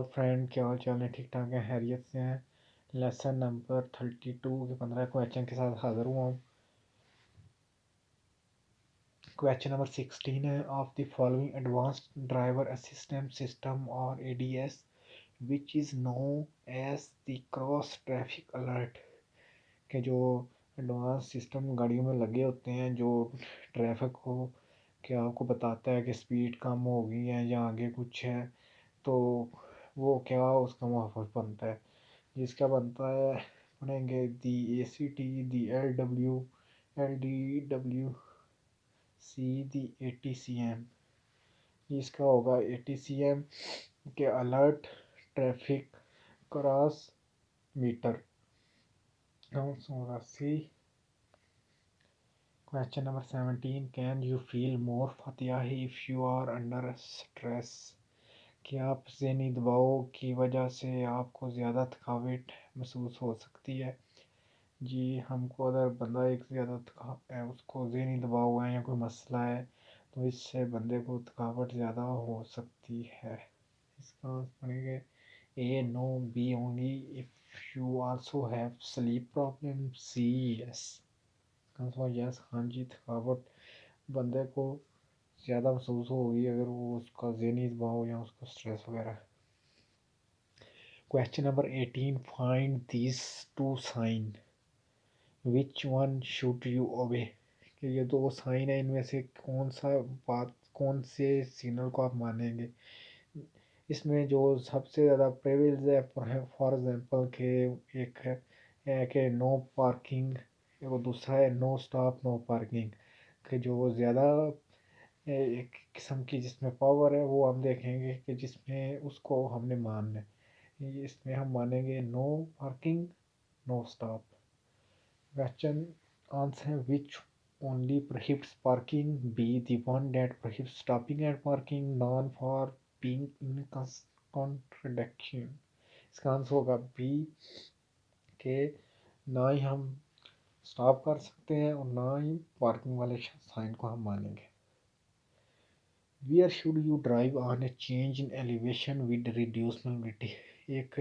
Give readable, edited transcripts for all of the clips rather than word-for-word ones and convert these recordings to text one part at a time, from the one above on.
Friend, क्या हाल चाल है? ठीक ठाक है, हैरियत से हैं। लेसन नंबर 32 के 15 क्वेश्चन के साथ हाजिर हुआ हूँ। क्वेश्चन नंबर 16 है, of the following advanced driver assistant system और ADS which is known as the cross traffic alert. के जो एडवांस सिस्टम गाड़ियों में लगे होते हैं जो ट्रैफिक को कि आपको बताता है कि स्पीड कम हो गई है या आगे कुछ है, तो वो क्या उसका मुहाफ़िज़ बनता है। जिसका बनता है पढ़ेंगे the A C T, the L W, L D W C, the A T C M. इसका होगा ए टी सी एम के अलर्ट ट्रैफिक क्रॉस मीटर। होगा C. Question number 17, can you feel more fatigued if you are under stress. कि आप ज़हनी दबाव की वजह से आपको ज़्यादा थकावट महसूस हो सकती है। जी, हमको अगर बंदा एक ज़्यादा उसको ज़हनी दबाव है या कोई मसला है तो इससे बंदे को थकावट ज़्यादा हो सकती है। इसका पढ़ेंगे A no, B only if you also have sleep problem, C yes. Yes, हाँ जी, थकावट बंदे को ज़्यादा महसूस होगी अगर वो उसका ज़हनी दबाव या उसका स्ट्रेस वगैरह। Question number 18, find this two sign which one should you obey. कि ये दो साइन है, इनमें से कौन से सिग्नल को आप मानेंगे। इसमें जो सबसे ज़्यादा प्रेवल्स है, फॉर एग्जांपल के एक है कि नो पार्किंग, वो दूसरा है नो स्टॉप नो पार्किंग। कि जो ज़्यादा एक किस्म की जिसमें पावर है वो हम देखेंगे कि जिसमें उसको हमने मानना है। इसमें हम मानेंगे no parking, no stop. Question answer, which only prohibits parking, B the one that prohibits stopping at parking, none for being in contradiction। इसका आंसर होगा बी के ना ही हम स्टॉप कर सकते हैं और ना ही पार्किंग वाले साइन को हम मानेंगे। Where should you drive on a change in elevation with reduced mobility। एक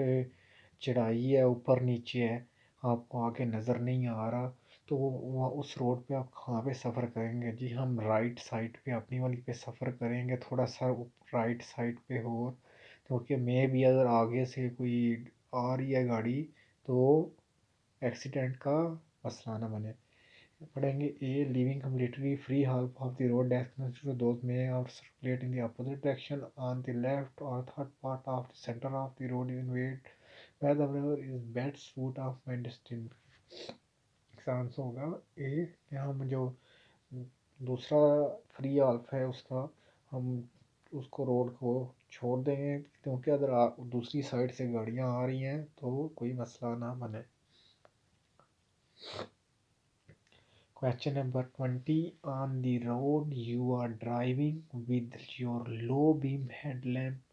चढ़ाई है, ऊपर नीचे है, आपको आगे नज़र नहीं आ रहा, तो वहाँ उस रोड पे आप कहाँ पे सफ़र करेंगे। जी, हम राइट साइड पे अपनी वाली पे सफ़र करेंगे, थोड़ा सा राइट साइड पे हो, क्योंकि मैं भी अगर आगे से कोई आ रही है गाड़ी तो एक्सीडेंट का मसला ना बने। पढ़ेंगे A living completely free half of the road destination those में और circulate in the opposite direction on the left और third part of the centre of the road in wait where the river is best suit of my destiny। Answer होगा A कि हम जो दूसरा free half है उसका हम उसको रोड को छोड़ देंगे, क्योंकि अगर दूसरी साइड से गाड़ियाँ आ रही हैं तो कोई मसला ना बने। Question number 20, on the road you are driving with your low beam headlamp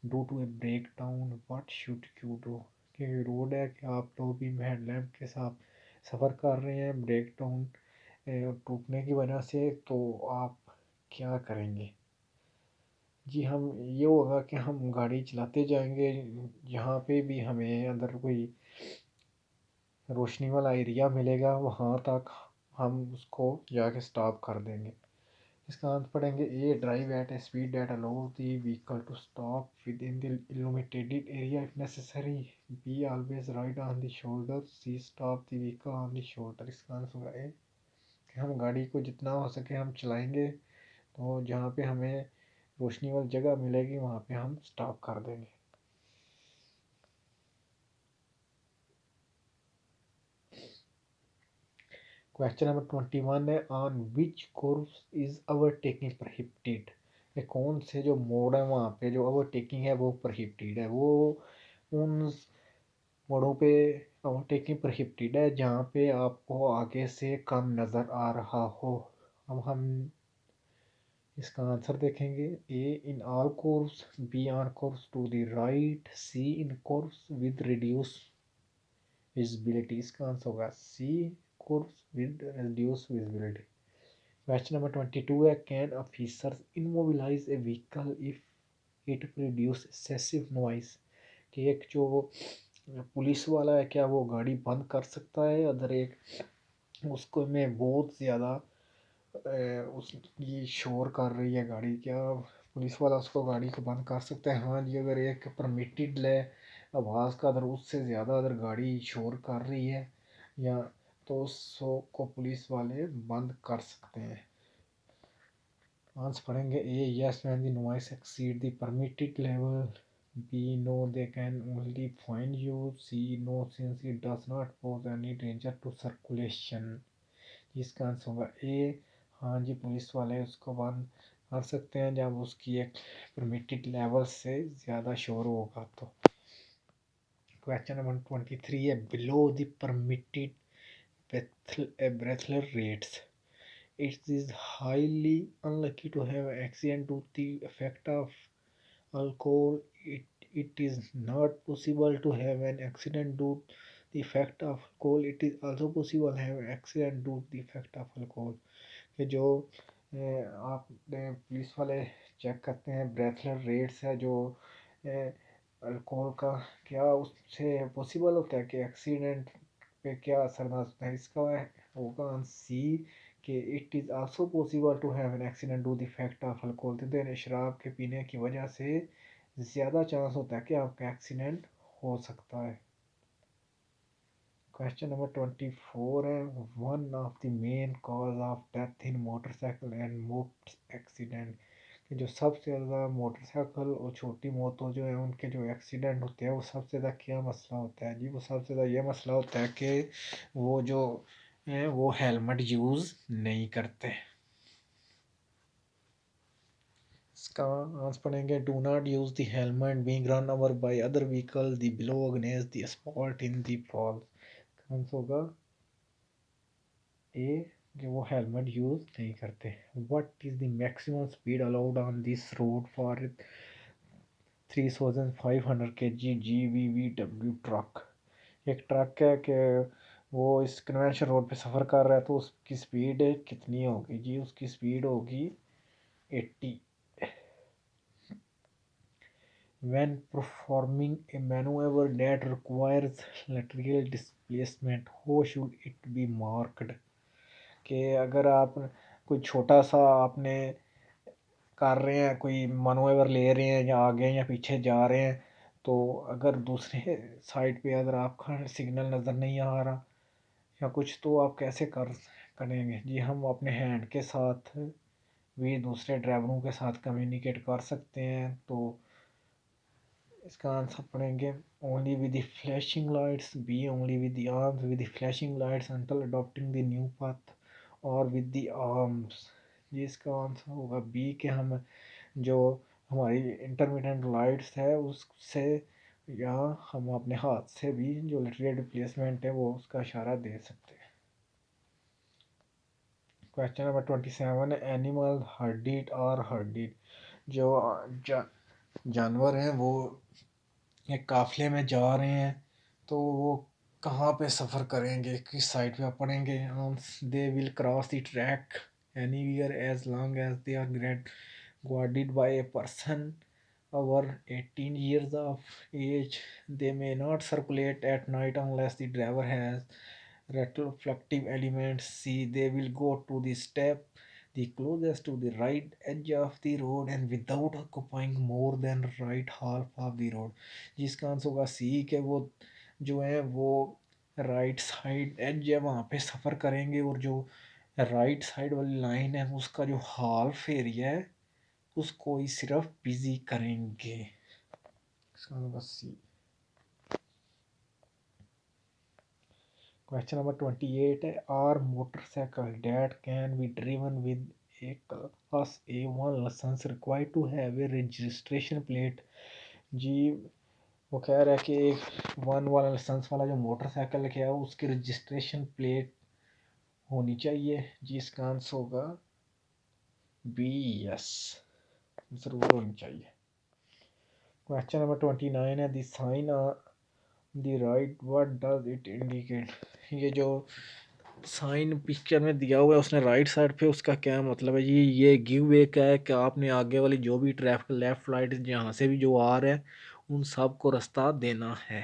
due to a breakdown, what should you do। कि रोड है कि आप लो बीम हेडलैम्प के साथ सफ़र कर रहे हैं, ब्रेक डाउन टूटने की वजह से, तो आप क्या करेंगे। जी, हम ये होगा कि हम गाड़ी चलाते जाएंगे, जहाँ पे भी हमें अंदर कोई रोशनी वाला एरिया मिलेगा वहाँ तक हम उसको जाके स्टॉप कर देंगे। इसका आंसर पढ़ेंगे A drive at a speed that allows the vehicle to stop within the illuminated area if necessary, B always ride on the shoulder, C stop the vehicle on the shoulder. इसका answer होगा A कि हम गाड़ी को जितना हो सके हम चलाएंगे, तो जहाँ पे हमें रोशनी वाली जगह मिलेगी वहाँ पे हम स्टॉप कर देंगे। क्वेश्चन नंबर 21 है, on which course is overtaking prohibited. ये कौन से जो मोड है वहाँ पे जो ओवरटेकिंग है वो प्रोहिबिटेड है। वो उन मोड़ों पे ओवरटेकिंग प्रोहिबिटेड है जहाँ पे आपको आगे से कम नज़र आ रहा हो। अब हम इसका आंसर देखेंगे A in all course, B on course to the right, C in course with reduce visibility. इसका आंसर होगा C course with reduce visibility. Question number 22 है, can officers immobilise a vehicle if it produce excessive noise. कि एक जो police वाला है क्या वो गाड़ी बंद कर सकता है, अगर एक उसको में बहुत ज़्यादा उसकी शोर कर रही है गाड़ी, क्या पुलिस वाला उसको गाड़ी को बंद कर सकता है? हाँ जी, अगर एक परमिटेड है आवाज़ का, अगर उससे ज़्यादा अगर गाड़ी शोर कर रही है या तो उसको पुलिस वाले बंद कर सकते हैं। आंसर पढ़ेंगे A yes when the noise exceed the permitted level, B no they can only fine you, C no since it does not pose any danger to circulation. इसका आंसर होगा ए, हाँ जी police वाले उसको बंद कर सकते हैं जब उसकी एक परमिटेड लेवल से ज़्यादा शोर होगा तो। क्वेश्चन नंबर 23 है below the permitted breathalyzer rates, it is highly unlikely to have an accident due to the effect of alcohol. It is not possible to have an accident due to the effect of alcohol. It is also possible to have an accident due to the effect of alcohol. कि जो आप police वाले check करते हैं ब्रेथलर rates है जो alcohol का, क्या उससे पॉसिबल होता है कि एक्सीडेंट पे क्या असरदार होता है? इसका होगा सी कि it is also possible to have an accident due the effect of alcohol. तो शराब के पीने की वजह से ज़्यादा चांस होता है कि आपका एक्सीडेंट हो सकता है। क्वेश्चन नंबर 24 है one of the main cause of death in motorcycle and moped accident, कि जो सबसे ज़्यादा मोटरसाइकिल और छोटी मोटो जो है उनके जो एक्सीडेंट होते हैं वो सबसे ज़्यादा क्या मसला होता है? जी वो सबसे ज़्यादा ये मसला होता है कि वो जो है वो हेलमेट यूज़ नहीं करते। इसका आंसर पढ़ेंगे do not use the helmet being run over by other vehicle the below against the spot in the fall. Answer होगा ए कि वो हेलमेट यूज़ नहीं करते। What is the maximum speed allowed on this road for 3500 kg GVVW truck? एक truck है कि वो इस कन्वेंशन रोड पे सफ़र कर रहा है तो उसकी स्पीड कितनी होगी? जी उसकी स्पीड होगी 80। When performing a maneuver that requires lateral displacement, how should it be marked? कि अगर आप कोई छोटा सा आपने कर रहे हैं, कोई मनोवर ले रहे हैं या आगे या पीछे जा रहे हैं, तो अगर दूसरे साइड पे अगर आपका सिग्नल नज़र नहीं आ रहा या कुछ तो आप कैसे करेंगे? जी हम अपने हैंड के साथ भी दूसरे ड्राइवरों के साथ कम्युनिकेट कर सकते हैं। तो इसका आंसर पढ़ेंगे only with the flashing lights, be only with the arms with the flashing lights until adopting the new path, और विद द आर्म्स। जी इसका आंसर होगा बी के हम जो हमारी इंटरमीडिएट लाइट्स है उससे या हम अपने हाथ से भी जो लेटरल डिस्प्लेसमेंट है वो उसका इशारा दे सकते हैं। क्वेश्चन नंबर 27 है एनिमल हर्डिड और हर्डिड, जो जानवर हैं वो एक काफिले में जा रहे हैं तो वो कहाँ पे सफ़र करेंगे, किस साइड पे पड़ेंगे? They will cross the track anywhere as long as they are guarded by a person over 18 years of age. They may not circulate at night unless the driver has reflective elements. See, they will go to the step the closest to the right edge of the road and without occupying more than right half of the road. जिसका answer होगा सी के वो जो है वो right side as है वहाँ पे सफ़र करेंगे और जो राइट साइड वाली लाइन है उसका जो हाफ एरिया है उसको ही सिर्फ बिजी करेंगे। क्वेश्चन नंबर 28 है are motorcycle that can be driven with a class A1 licence required to have a registration plate? जी वो कह रहा है कि एक 1 वाला लाइसेंस वाला जो मोटरसाइकिल क्या है उसकी रजिस्ट्रेशन प्लेट होनी चाहिए। जी इसका आंसर होगा बी यस, ज़रूर होनी चाहिए। क्वेश्चन नंबर 29 है the sign the right what does it indicate? ये जो साइन पिक्चर में दिया हुआ है उसने राइट साइड पे उसका क्या मतलब है? ये गिव वे का है कि आपने आगे वाली जो भी ट्रैफिक लेफ्ट राइट जहाँ से भी जो आ रहा है उन सब को रास्ता देना है।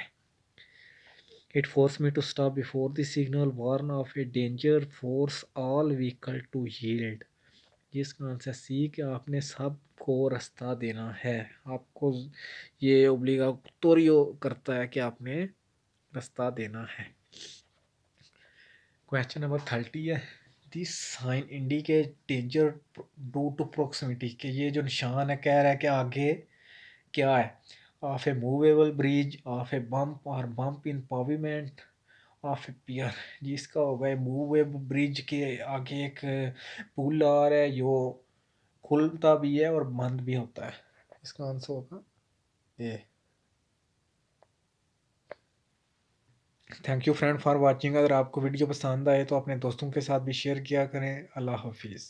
It force me to stop before the signal, warn of a danger, force all vehicle to yield. जिसका आंसर सी कि आपने सब को रास्ता देना है। आपको ये ओब्लिगाटोरियो करता है कि आपने रास्ता देना है। क्वेश्चन नंबर 30 है, this sign indicate danger due to proximity, कि ये जो निशान है कह रहा है कि आगे क्या है, of A movable bridge, of A bump और बम्प इन पावीमेंट, ऑफ ए पियर। जिसका होगा मूवेबल ब्रिज के आगे एक पुल आ रहा है जो खुलता भी है और बंद भी होता है। इसका आंसर होगा A. Thank you friend for watching. अगर आपको वीडियो पसंद आए तो अपने दोस्तों के साथ भी शेयर किया करें। अल्लाह हाफिज़।